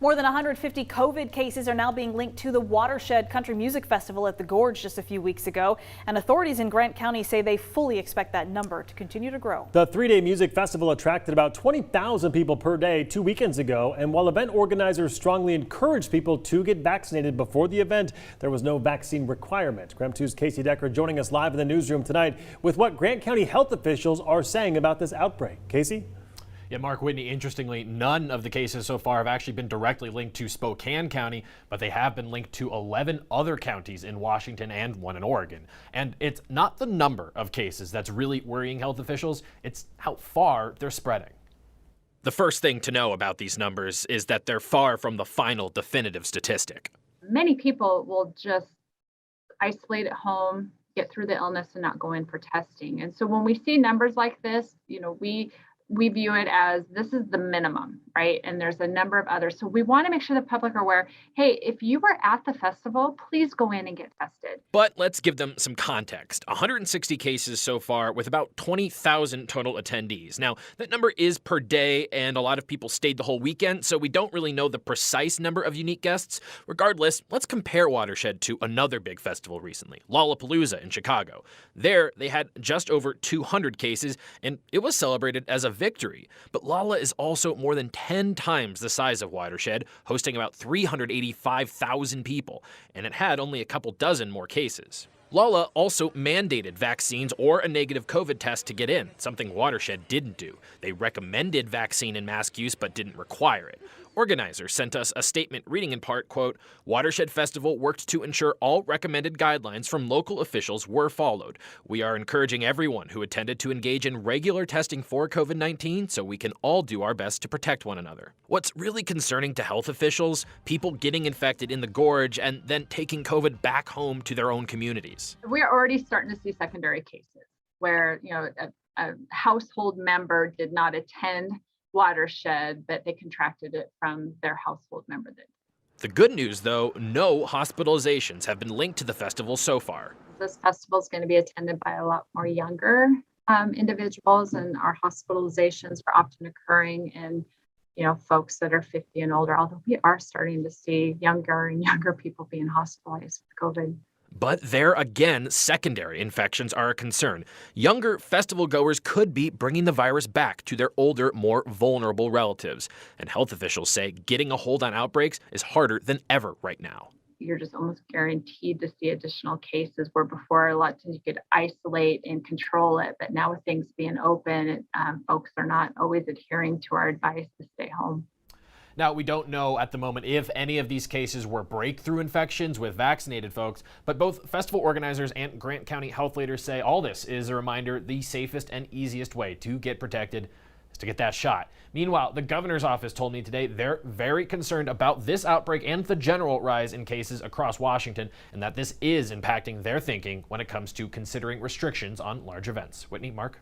More than 150 COVID cases are now being linked to the Watershed Country Music Festival at the Gorge just a few weeks ago. And authorities in Grant County say they fully expect that number to continue to grow. The three-day music festival attracted about 20,000 people per day 2 weekends ago. And while event organizers strongly encouraged people to get vaccinated before the event, there was no vaccine requirement. KREM 2's Casey Decker joining us live in the newsroom tonight with what Grant County health officials are saying about this outbreak. Casey? Yeah, Mark, Whitney, interestingly, none of the cases so far have actually been directly linked to Spokane County, but they have been linked to 11 other counties in Washington and one in Oregon. And it's not the number of cases that's really worrying health officials, it's how far they're spreading. The first thing to know about these numbers is that they're far from the final definitive statistic. Many people will just isolate at home, get through the illness and not go in for testing. And so when we see numbers like this, we view it as this is the minimum, right? And there's a number of others. So we want to make sure the public are aware, hey, if you were at the festival, please go in and get tested. But let's give them some context. 160 cases so far with about 20,000 total attendees. Now, that number is per day, and a lot of people stayed the whole weekend, so we don't really know the precise number of unique guests. Regardless, let's compare Watershed to another big festival recently, Lollapalooza in Chicago. There, they had just over 200 cases, and it was celebrated as a victory. But Lolla is also more than 10 times the size of Watershed, hosting about 385,000 people, and it had only a couple dozen more cases. Lolla also mandated vaccines or a negative COVID test to get in, something Watershed didn't do. They recommended vaccine and mask use but didn't require it. Organizers sent us a statement reading in part, quote, Watershed Festival worked to ensure all recommended guidelines from local officials were followed. We are encouraging everyone who attended to engage in regular testing for COVID-19 so we can all do our best to protect one another. What's really concerning to health officials, people getting infected in the Gorge and then taking COVID back home to their own communities. We're already starting to see secondary cases where, a household member did not attend Watershed, but they contracted it from their household member. The good news, though, no hospitalizations have been linked to the festival so far. This festival is going to be attended by a lot more younger individuals, and our hospitalizations are often occurring in, folks that are 50 and older, although we are starting to see younger and younger people being hospitalized with COVID. But there again, secondary infections are a concern. Younger festival goers could be bringing the virus back to their older, more vulnerable relatives. And health officials say getting a hold on outbreaks is harder than ever right now. You're just almost guaranteed to see additional cases where before a lot of times you could isolate and control it. But now with things being open, folks are not always adhering to our advice to stay home. Now, we don't know at the moment if any of these cases were breakthrough infections with vaccinated folks, but both festival organizers and Grant County health leaders say all this is a reminder the safest and easiest way to get protected is to get that shot. Meanwhile, the governor's office told me today they're very concerned about this outbreak and the general rise in cases across Washington, and that this is impacting their thinking when it comes to considering restrictions on large events. Whitney, Mark?